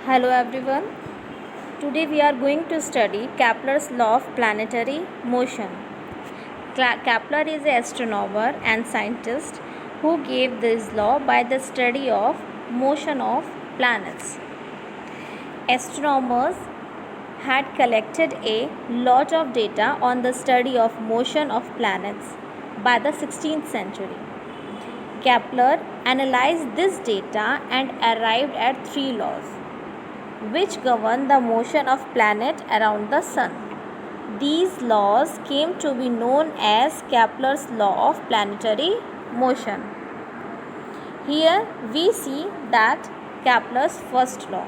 Hello everyone. Today we are going to study Kepler's law of planetary motion. Kepler is an astronomer and scientist who gave this law by the study of motion of planets. Astronomers had collected a lot of data on the study of motion of planets by the 16th century. Kepler analyzed this data and arrived at three laws which govern the motion of planet around the sun. These laws came to be known as Kepler's law of planetary motion. Here we see that Kepler's first law.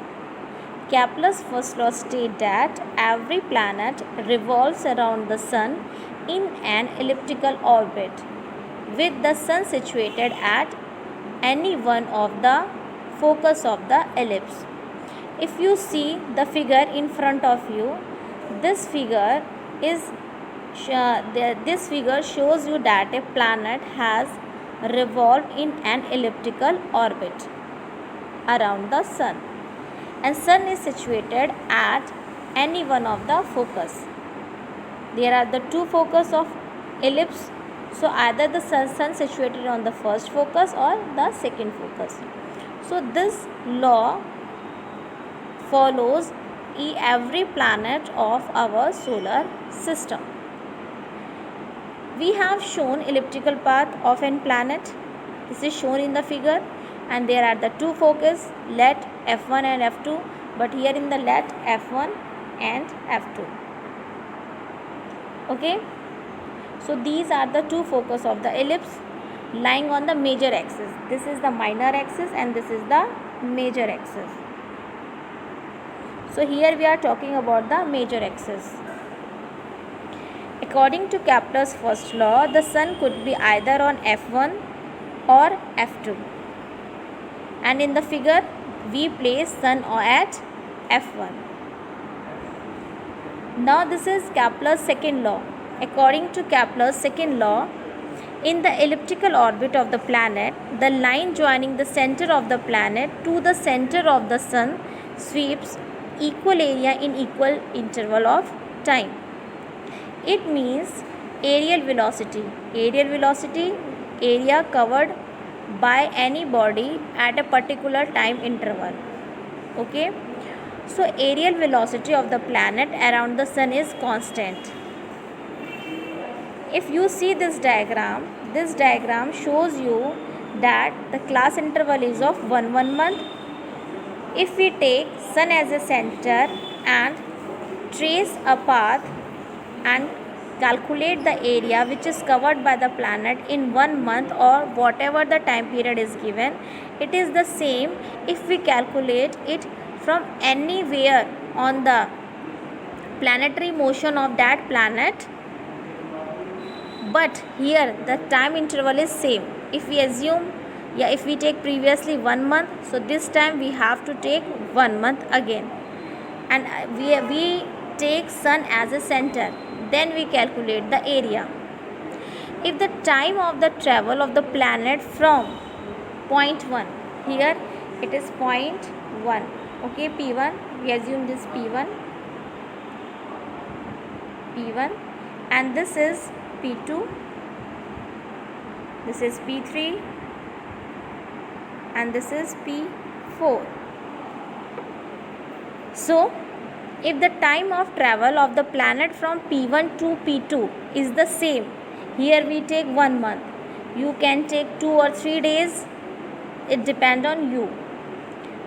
Kepler's first law states that every planet revolves around the sun in an elliptical orbit, with the sun situated at any one of the focus of the ellipse. If you see the figure in front of you, this figure shows you that a planet has revolved in an elliptical orbit around the sun, and sun is situated at any one of the focus. There are the two focus of ellipse, so either the sun situated on the first focus or the second focus. So this law follows every planet of our solar system. We have shown elliptical path of an planet. This is shown in the figure, and there are the two focus, let F1 and F2, but here in the let F1 and F2. Okay, so these are the two focus of the ellipse lying on the major axis. This is the minor axis and this is the major axis. So here we are talking about the major axis. According to Kepler's first law, the sun could be either on F1 or F2. And in the figure, we place sun at F1. Now this is Kepler's second law. According to Kepler's second law, in the elliptical orbit of the planet, the line joining the center of the planet to the center of the sun sweeps equal area in equal interval of time. It means aerial velocity. Aerial velocity, area covered by any body at a particular time interval. Okay. So aerial velocity of the planet around the sun is constant. If you see this diagram shows you that the class interval is of 1 month. If we take sun as a center and trace a path and calculate the area which is covered by the planet in 1 month or whatever the time period is given, it is the same if we calculate it from anywhere on the planetary motion of that planet. But here the time interval is same. If we assume, if we take previously 1 month, so this time we have to take 1 month again, and we take sun as a center, then we calculate the area. If the time of the travel of the planet from point 1, here it is point 1, okay, P1, we assume this P1, and this is P2, this is P3, and this is P4. So if the time of travel of the planet from P1 to P2 is the same, here we take 1 month, you can take 2 or 3 days, it depends on you,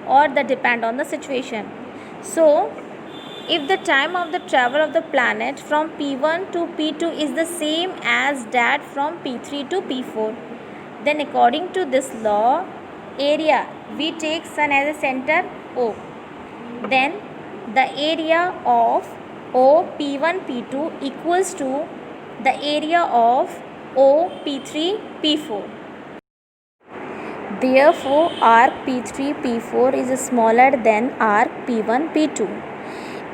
or that depend on the situation. So if the time of the travel of the planet from P1 to P2 is the same as that from P3 to P4, then according to this law, area, we take sun as a center O, then the area of O P1 P2 equals to the area of O P3 P4. Therefore arc P3 P4 is smaller than arc P1 P2.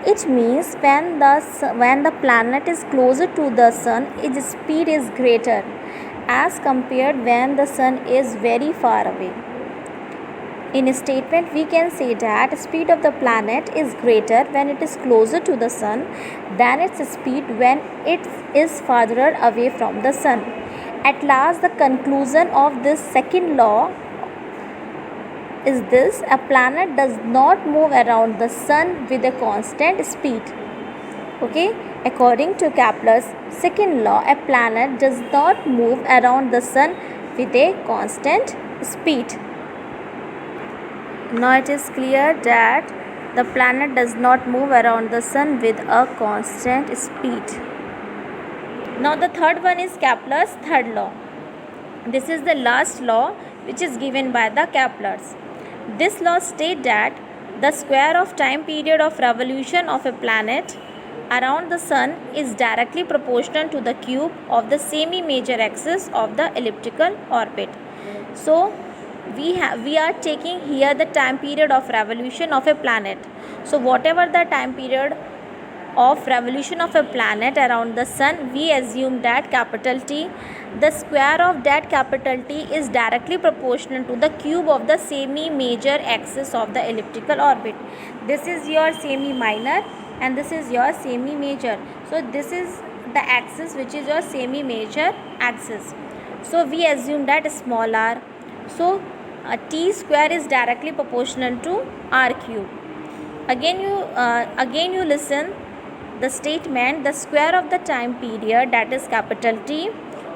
It means when the planet is closer to the sun, its speed is greater as compared when the sun is very far away. In a statement, we can say that speed of the planet is greater when it is closer to the sun than its speed when it is farther away from the sun. At last, the conclusion of this second law is this: a planet does not move around the sun with a constant speed. Okay, according to Kepler's second law, a planet does not move around the sun with a constant speed. Now it is clear that the planet does not move around the sun with a constant speed. Now the third one is Kepler's third law. This is the last law which is given by the Keplers. This law states that the square of time period of revolution of a planet around the sun is directly proportional to the cube of the semi-major axis of the elliptical orbit. So we are taking here the time period of revolution of a planet. So whatever the time period of revolution of a planet around the sun, we assume that capital T, the square of that capital T is directly proportional to the cube of the semi-major axis of the elliptical orbit. This is your semi-minor and this is your semi-major. So this is the axis which is your semi-major axis. So we assume that small r. So T square is directly proportional to r cube. Again you listen the statement: the square of the time period, that is capital T,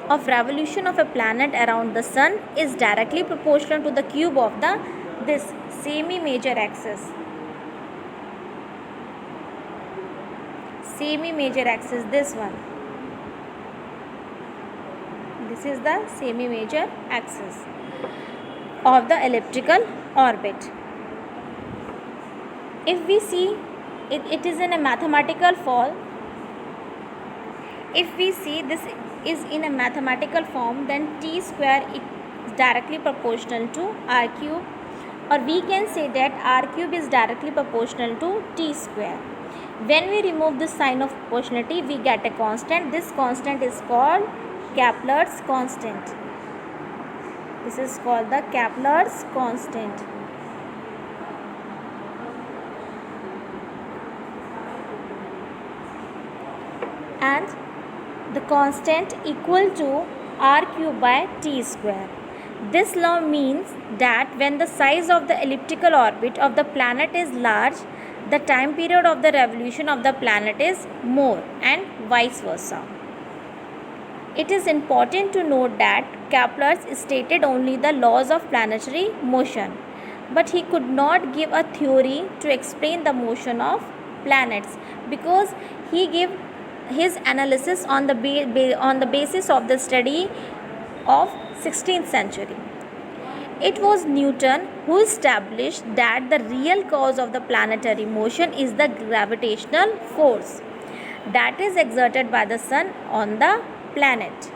of revolution of a planet around the sun is directly proportional to the cube of this semi-major axis. Semi-major axis, this one. This is the semi-major axis of the elliptical orbit. If we see it is in a mathematical form. If we see this is in a mathematical form, then T square is directly proportional to r cube, or we can say that r cube is directly proportional to T square. When we remove this sign of proportionality, we get a constant. This constant is called Kepler's constant. This is called the Kepler's constant. And the constant equal to r cube by T square. This law means that when the size of the elliptical orbit of the planet is large, the time period of the revolution of the planet is more, and vice versa. It is important to note that Kepler stated only the laws of planetary motion, but he could not give a theory to explain the motion of planets, because he gave his analysis on the basis of the study of 16th century. It was Newton who established that the real cause of the planetary motion is the gravitational force that is exerted by the sun on the planet.